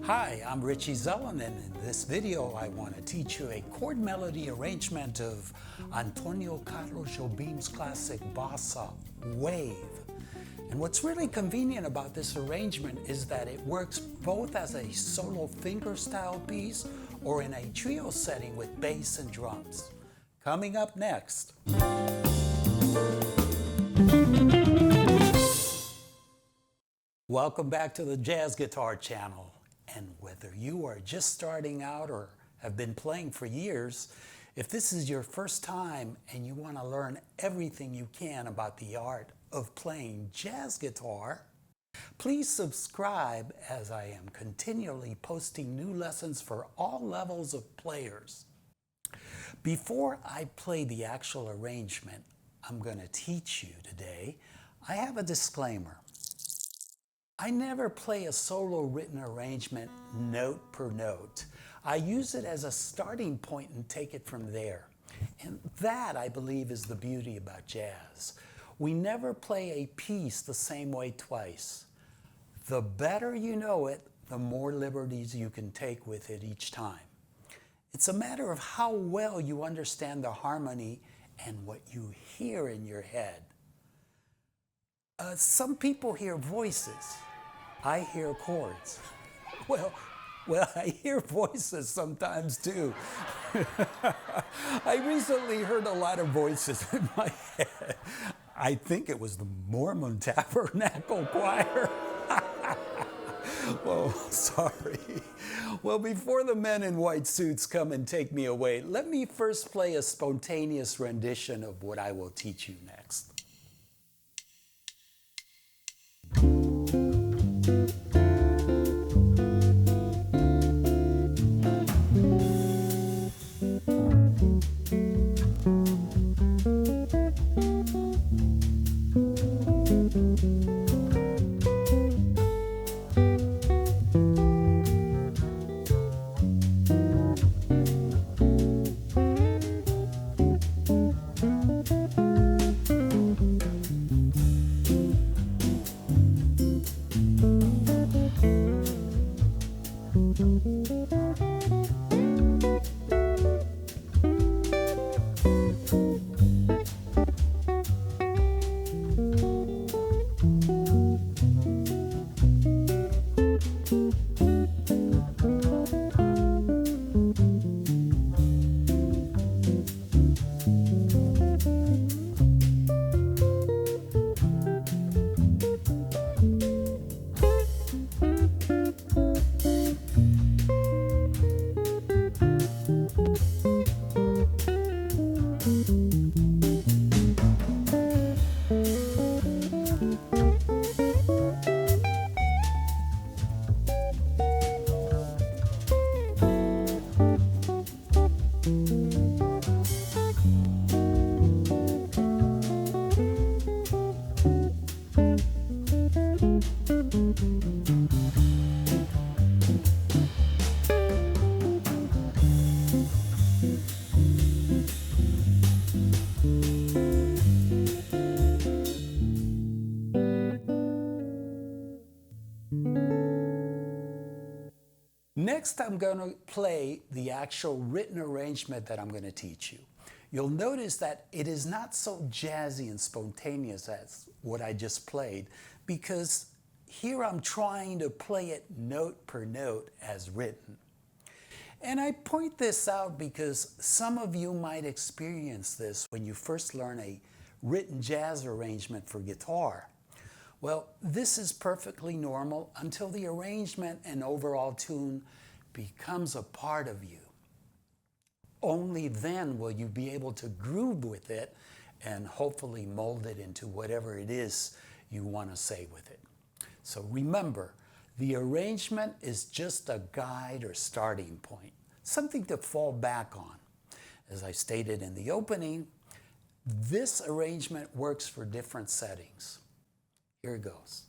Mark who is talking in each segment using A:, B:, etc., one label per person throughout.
A: Hi, I'm Richie Zellon, and in this video I want to teach you a chord melody arrangement of Antonio Carlos Jobim's classic bossa, Wave. And what's really convenient about this arrangement is that it works both as a solo fingerstyle piece or in a trio setting with bass and drums. Coming up next. Welcome back to the Jazz Guitar Channel. And whether you are just starting out or have been playing for years, if this is your first time and you want to learn everything you can about the art of playing jazz guitar, please subscribe as I am continually posting new lessons for all levels of players. Before I play the actual arrangement I'm going to teach you today, I have a disclaimer. I never play a solo written arrangement note per note. I use it as a starting point and take it from there. And that, I believe, is the beauty about jazz. We never play a piece the same way twice. The better you know it, the more liberties you can take with it each time. It's a matter of how well you understand the harmony and what you hear in your head. Some people hear voices. I hear chords. Well, I hear voices sometimes too. I recently heard a lot of voices in my head. I think it was the Mormon Tabernacle Choir. Oh, sorry. Well, before the men in white suits come and take me away, let me first play a spontaneous rendition of what I will teach you next. Next, I'm going to play the actual written arrangement that I'm going to teach you. You'll notice that it is not so jazzy and spontaneous as what I just played, because here I'm trying to play it note per note as written. And I point this out because some of you might experience this when you first learn a written jazz arrangement for guitar. Well, this is perfectly normal until the arrangement and overall tune becomes a part of you. Only then will you be able to groove with it and hopefully mold it into whatever it is you want to say with it. So remember, the arrangement is just a guide or starting point, something to fall back on. As I stated in the opening, this arrangement works for different settings. Here it goes.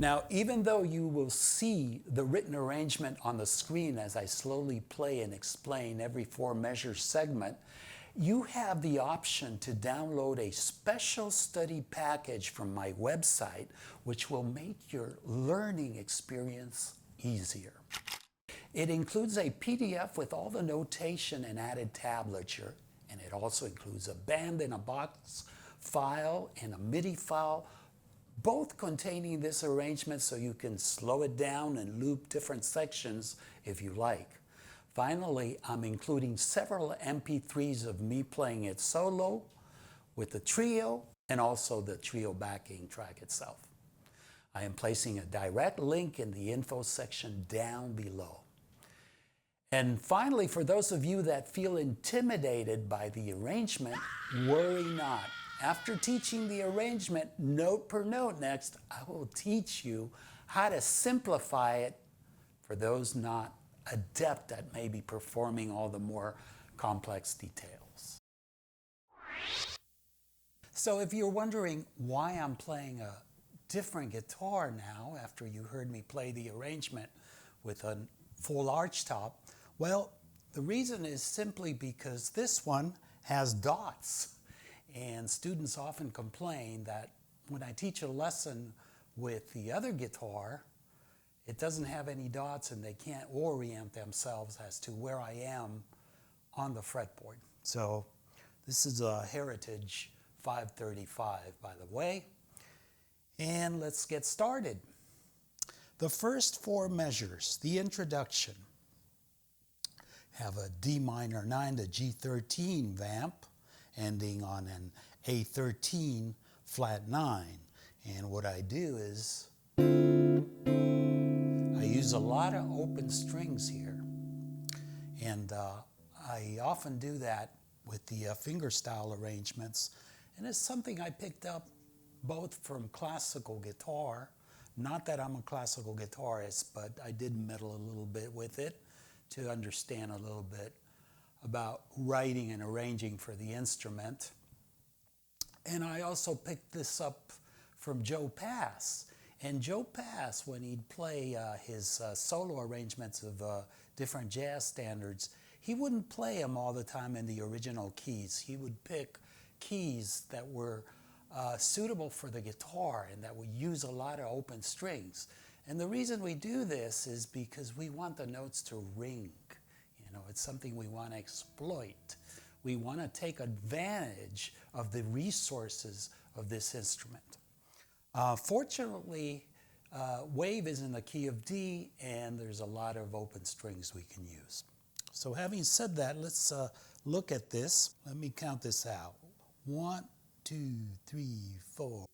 A: Now, even though you will see the written arrangement on the screen as I slowly play and explain every 4-measure segment, you have the option to download a special study package from my website, which will make your learning experience easier. It includes a PDF with all the notation and added tablature, and it also includes a band in a box file and a MIDI file, both containing this arrangement so you can slow it down and loop different sections if you like. Finally, I'm including several MP3s of me playing it solo with the trio and also the trio backing track itself. I am placing a direct link in the info section down below. And finally, for those of you that feel intimidated by the arrangement, worry not. After teaching the arrangement note per note next, I will teach you how to simplify it for those not adept at maybe performing all the more complex details. So if you're wondering why I'm playing a different guitar now after you heard me play the arrangement with a full arch top, well, the reason is simply because this one has dots. And students often complain that when I teach a lesson with the other guitar, it doesn't have any dots and they can't orient themselves as to where I am on the fretboard. So this is a Heritage 535, by the way. And let's get started. The first 4 measures, the introduction, have a D minor 9 to G13 vamp, ending on an A13 flat 9. And what I do is I use a lot of open strings here. And I often do that with the fingerstyle arrangements. And it's something I picked up both from classical guitar. Not that I'm a classical guitarist, but I did meddle a little bit with it to understand a little bit about writing and arranging for the instrument. And I also picked this up from Joe Pass. And Joe Pass, when he'd play his solo arrangements of different jazz standards, he wouldn't play them all the time in the original keys. He would pick keys that were suitable for the guitar and that would use a lot of open strings. And the reason we do this is because we want the notes to ring. You know, it's something we want to exploit. We want to take advantage of the resources of this instrument. Fortunately, wave is in the key of D, and there's a lot of open strings we can use. So having said that, let's look at this. Let me count this out. 1, 2, 3, 4.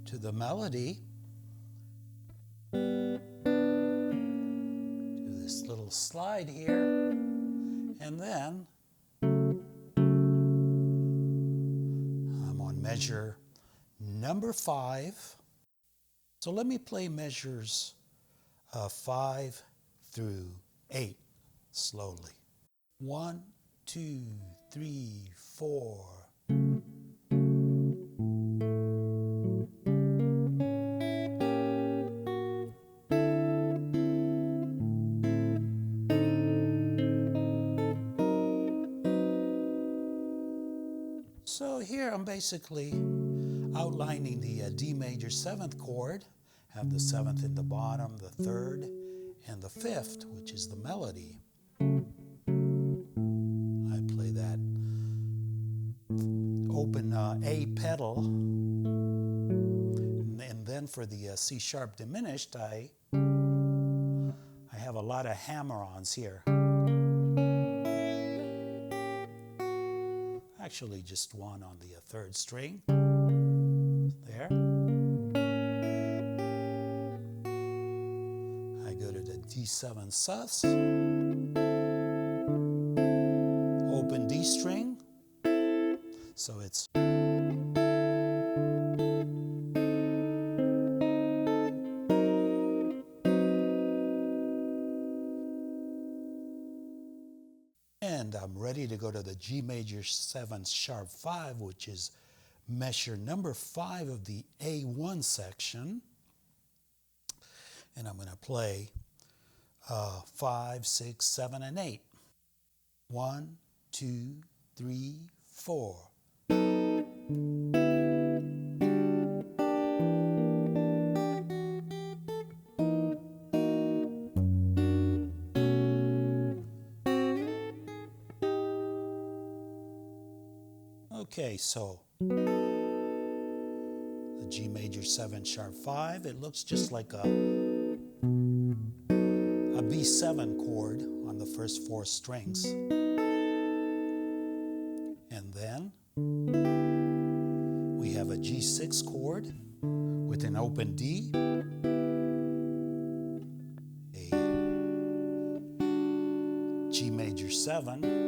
A: To the melody, do this little slide here, and then I'm on measure number 5. So let me play measures 5 through 8 slowly. 1, 2, 3, 4. So here I'm basically outlining the D major 7th chord, have the 7th in the bottom, the 3rd, and the 5th, which is the melody. I play that open A pedal, and then for the C sharp diminished, I have a lot of hammer-ons here. Actually, just one on the 3rd string. There. I go to the D7 sus. Open D string. So it's. and I'm ready to go to the G major 7 sharp 5, which is measure number 5 of the A1 section. And I'm going to play 5, 6, 7, and 8. 1, 2, 3, 4. Okay, so the G major 7 sharp 5, it looks just like a B7 chord on the first 4 strings. And then we have a G6 chord with an open D, a G major 7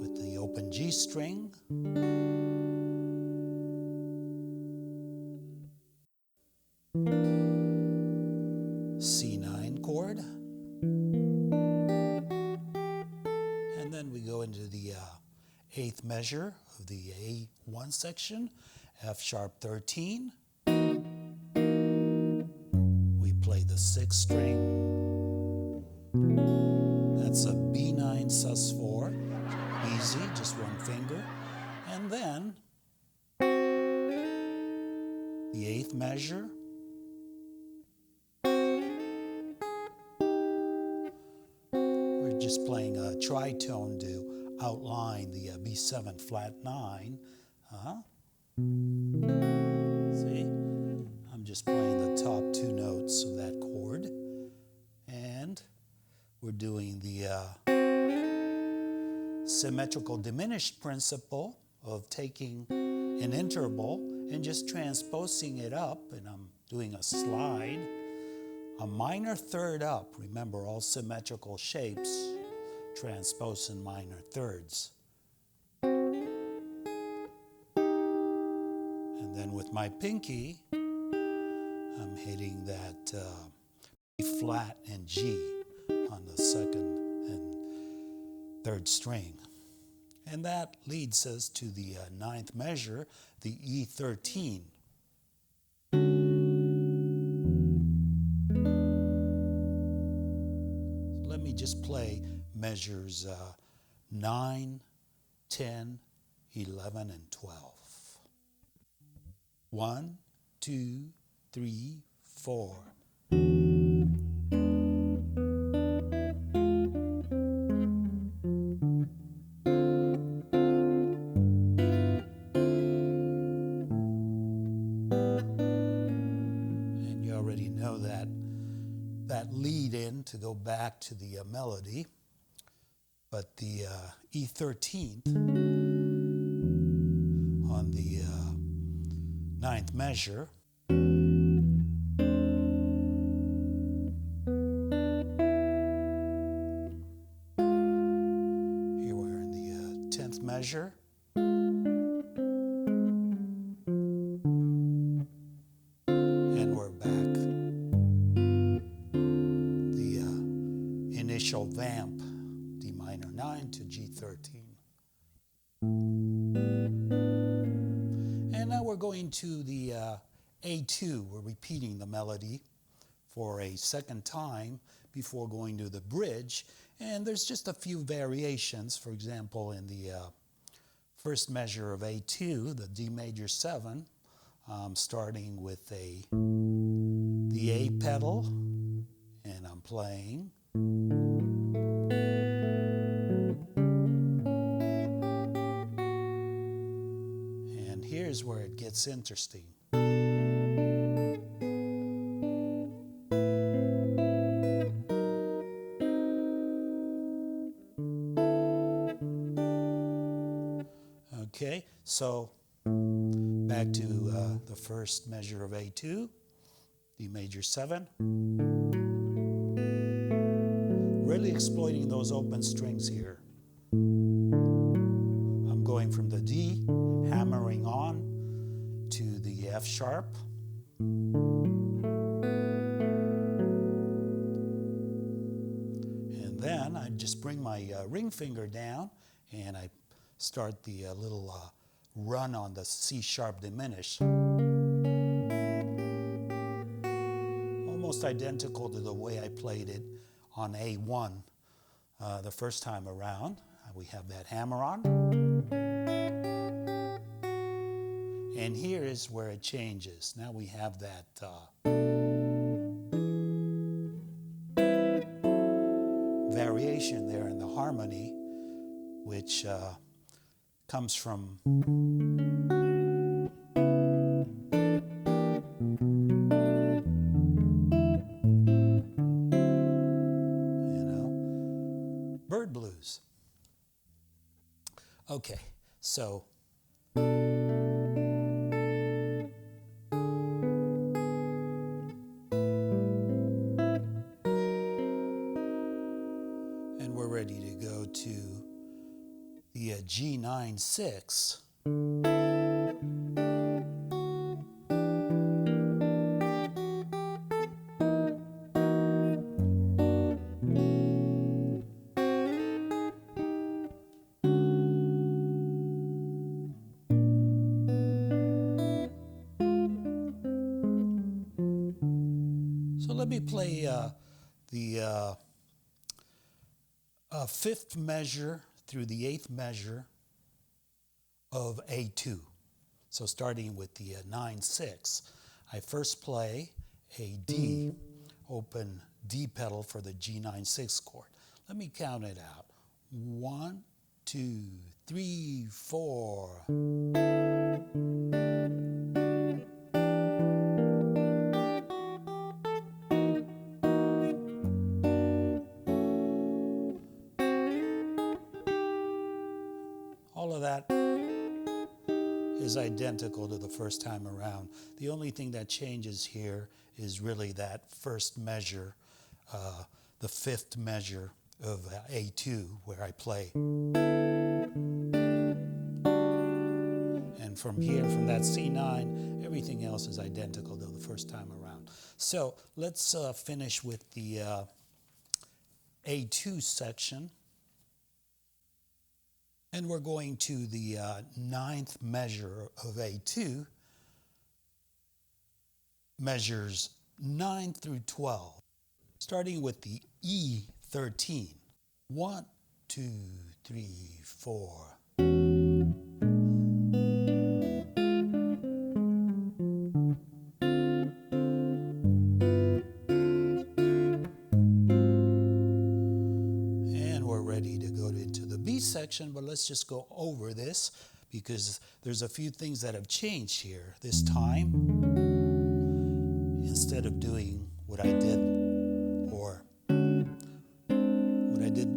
A: with the open G string, C9 chord, and then we go into the 8th measure of the A1 section, F sharp 13. We play the 6th string. That's a B9 sus4, easy, just one finger. And then the 8th measure, we're just playing a tritone to outline the B7 flat 9. See? I'm just playing the top 2 notes of that chord. And we're doing the symmetrical diminished principle of taking an interval and just transposing it up, and I'm doing a slide, a minor third up. Remember, all symmetrical shapes transpose in minor thirds. And then with my pinky, I'm hitting that B flat and G on the 2nd and 3rd string. And that leads us to the 9th measure, the E13. So let me just play measures 9, 10, 11, and 12. 1, 2, 3, 4. And you already know that lead in to go back to the melody. But the E13th on the 9th measure, here we're in the 10th measure, and we're back the initial vamp, D minor 9 to G13. And now we're going to the A2. We're repeating the melody for a second time before going to the bridge. And there's just a few variations. For example, in the first measure of A2, the D major 7, starting with the A pedal, and I'm playing. And here's where it gets interesting. Okay, so back to the first measure of A2, D major 7. Really exploiting those open strings here. I'm going from the D, hammering on to the F sharp. just bring my ring finger down and I start the little run on the C sharp diminished. Almost identical to the way I played it on A1 the first time around. We have that hammer on. And here is where it changes. Now we have that variation there in the harmony, which comes from bird blues. Okay, so and we're ready to go to the G9-6. So let me play the fifth measure through the eighth measure of A2. So starting with the 9-6, I first play a D, open D pedal for the G9-6 chord. Let me count it out. 1, 2, 3, 4. All of that is identical to the first time around. The only thing that changes here is really that first measure, the fifth measure of A2, where I play. And from here, from that C9, everything else is identical to the first time around. So let's finish with the A2 section. And we're going to the ninth measure of A2, measures 9 through 12, starting with the E13. 1, 2, 3, 4. Section, but let's just go over this because there's a few things that have changed here. This time, instead of doing what I did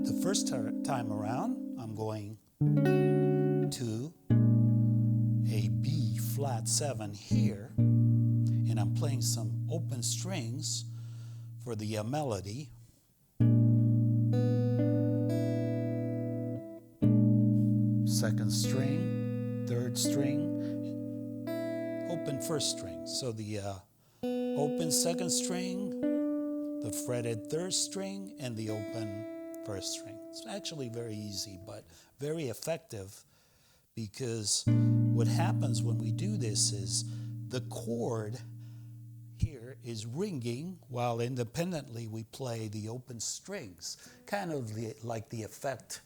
A: the first time around, I'm going to a B flat 7 here, and I'm playing some open strings for the melody. Second string, third string, open first string. So the open second string, the fretted third string, and the open first string. It's actually very easy, but very effective, because what happens when we do this is the chord here is ringing while independently we play the open strings, kind of like the effect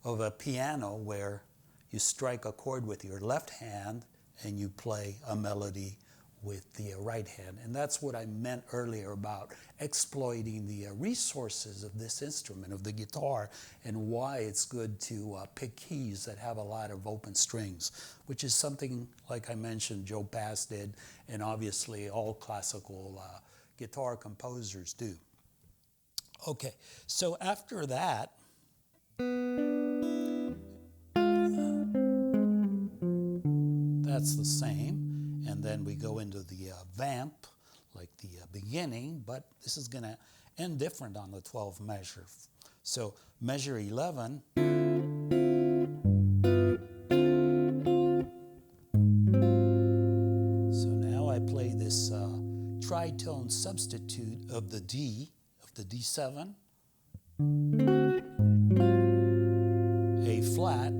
A: of a piano where you strike a chord with your left hand and you play a melody with the right hand. And that's what I meant earlier about exploiting the resources of this instrument, of the guitar, and why it's good to pick keys that have a lot of open strings, which is something, like I mentioned, Joe Pass did, and obviously all classical guitar composers do. Okay, so after that, that's the same. And then we go into the vamp, like the beginning, but this is going to end different on the 12th measure. So measure 11. So now I play this tritone substitute of the D, of the D7. flat,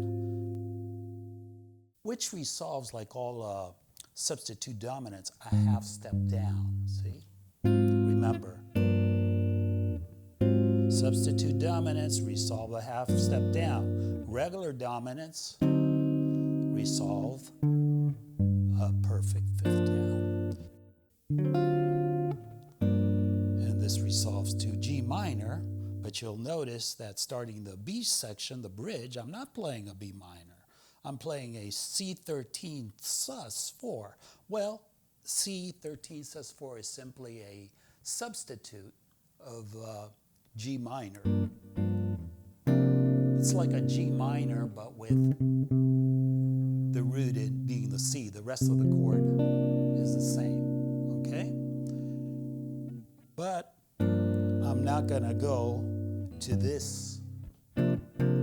A: which resolves, like all substitute dominants, a half step down. See? Remember, substitute dominants resolve a half step down. Regular dominants resolve a perfect fifth down. And this resolves to G minor, but you'll notice that starting the B section, the bridge, I'm not playing a B minor. I'm playing a C13 sus4. Well, C13 sus4 is simply a substitute of G minor. It's like a G minor, but with the rooted being the C. The rest of the chord is the same, okay? But I'm not gonna go to this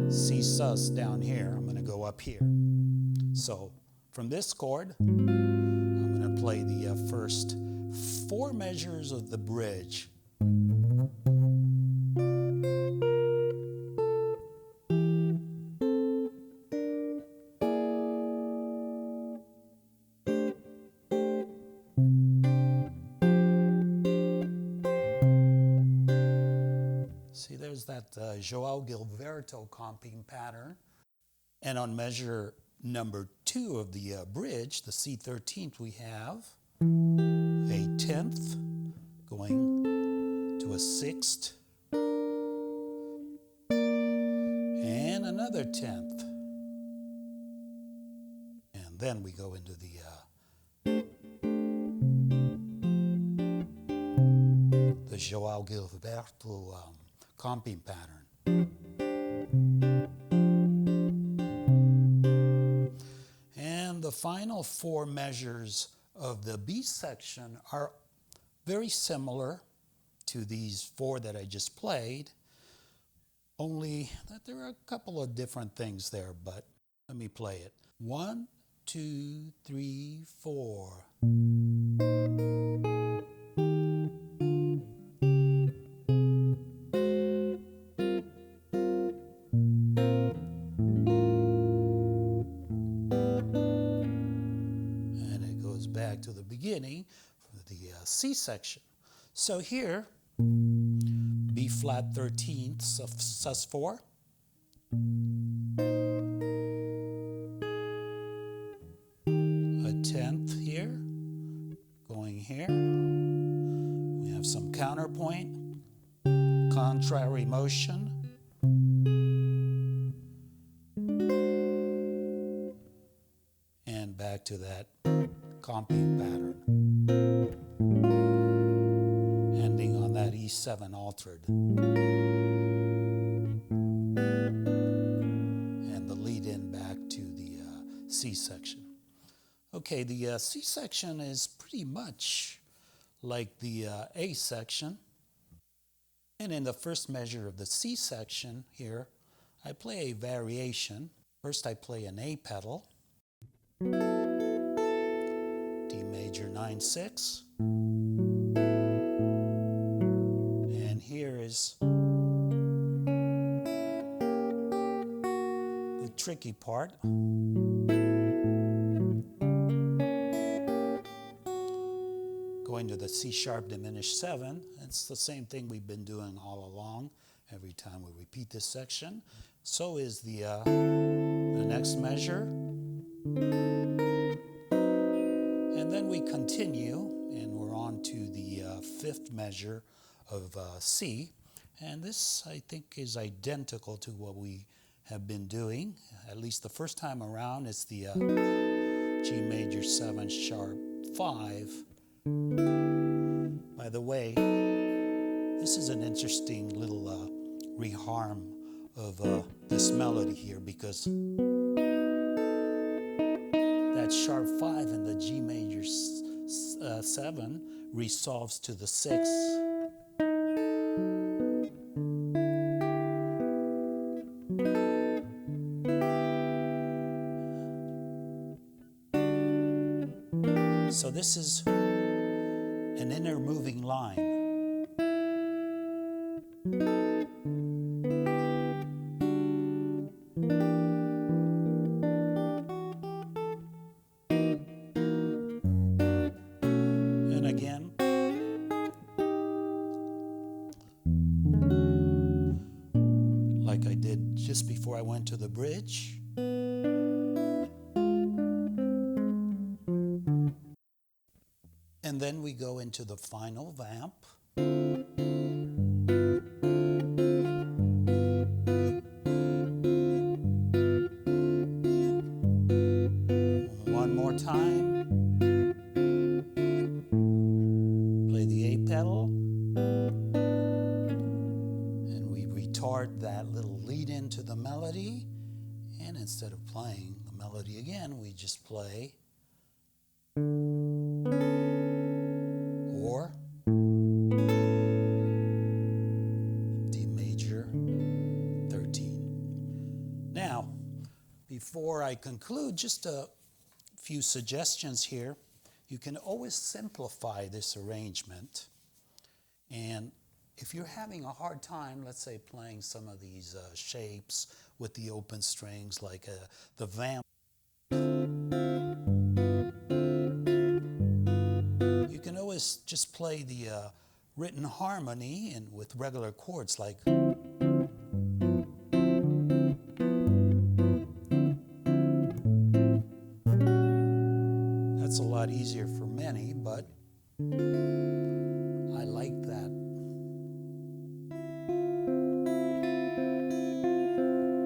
A: C sus down here. I'm gonna go up here. So from this chord, I'm gonna play the first 4 measures of the bridge. See, there's that João Gilberto comping pattern. And on measure number 2 of the bridge, the C13th, we have a 10th going to a 6th and another 10th. And then we go into the João Gilberto comping pattern. And the final 4 measures of the B section are very similar to these 4 that I just played, only that there are a couple of different things there, but let me play it. 1, 2, 3, 4. Back to the beginning for the C section. So here, B flat 13th sus4, a 10th here, going here. We have some counterpoint, contrary motion, and back to that comping pattern, ending on that E7 altered, and the lead in back to the C section. Okay, the C section is pretty much like the A section, and in the first measure of the C section here, I play a variation. First I play an A pedal, D major 9/6, and here is the tricky part. Going to the C sharp diminished 7. It's the same thing we've been doing all along every time we repeat this section. So is the next measure. And then we continue, and we're on to the 5th measure of C. And this, I think, is identical to what we have been doing. At least the first time around, it's the G major 7 sharp 5. By the way, this is an interesting little reharm of this melody here, because that sharp 5 in the G major 7 resolves to the 6. So this is an inner moving line. before I went to the bridge. And then we go into the final vamp. One more time. Play the A pedal. And we retard that little lead into the melody. And instead of playing the melody again, we just play or D major 13. Now, before I conclude, just a few suggestions here. You can always simplify this arrangement. And if you're having a hard time, let's say playing some of these shapes with the open strings, like the vamp, you can always just play the written harmony and with regular chords like that's a lot easier for many, but I like that.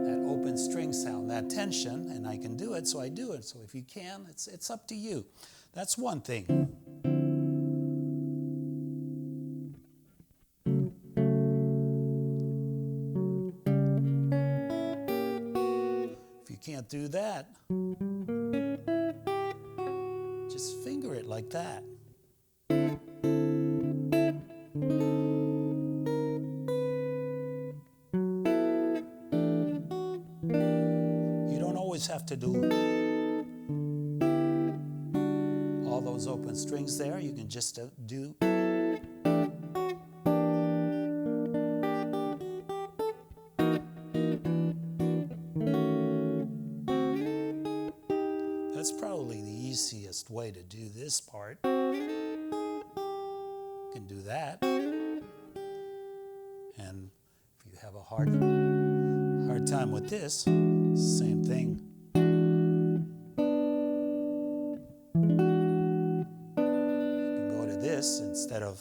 A: That open string sound, that tension, and I can do it, so I do it. So if you can, it's up to you. That's one thing. If you can't do that, just finger it like that. You don't always have to do all those open strings there. You can just do. That's probably the easiest way to do this part. You can do that. And if you have a hard time with this, same thing. You can go to this instead of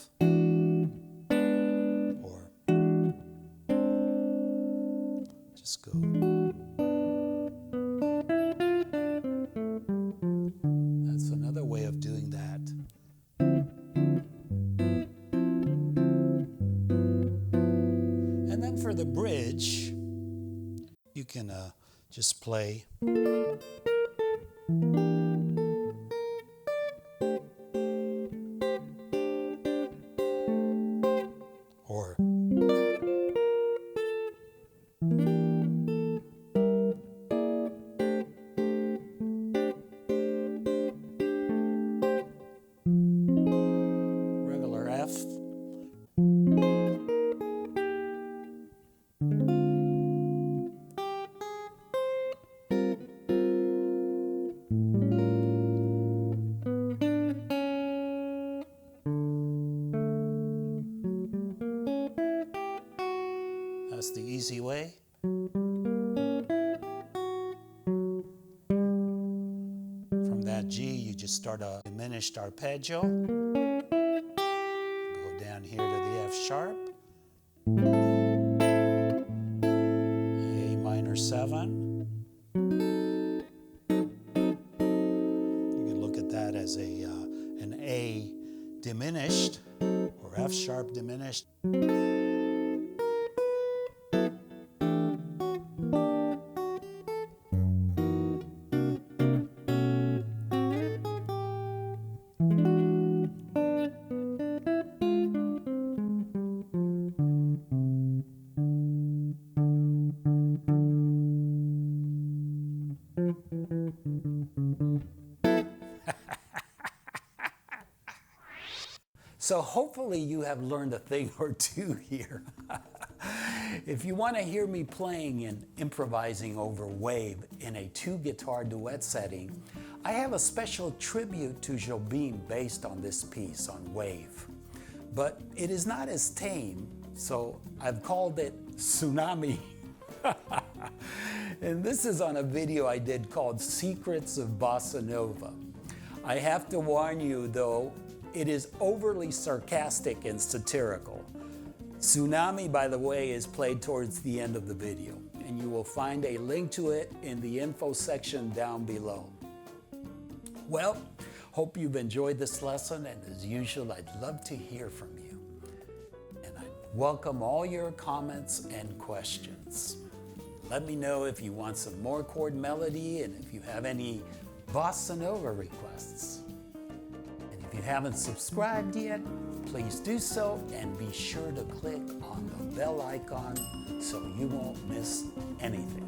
A: or just go. That's another way of doing that. And then for the bridge, you can just play or regular F. That's the easy way. From that G, you just start a diminished arpeggio. Go down here to the F sharp. A minor 7. You can look at that as an A diminished or F sharp diminished. So hopefully you have learned a thing or two here. If you want to hear me playing and improvising over wave in a 2-guitar duet setting, I have a special tribute to Jobim based on this piece on wave. But it is not as tame, so I've called it Tsunami. And this is on a video I did called Secrets of Bossa Nova. I have to warn you though, it is overly sarcastic and satirical. Tsunami, by the way, is played towards the end of the video, and you will find a link to it in the info section down below. Well, hope you've enjoyed this lesson, and as usual, I'd love to hear from you. And I welcome all your comments and questions. Let me know if you want some more chord melody and if you have any Bossa Nova requests. And if you haven't subscribed yet, please do so and be sure to click on the bell icon so you won't miss anything.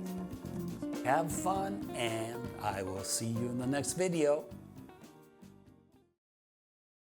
A: Have fun, and I will see you in the next video.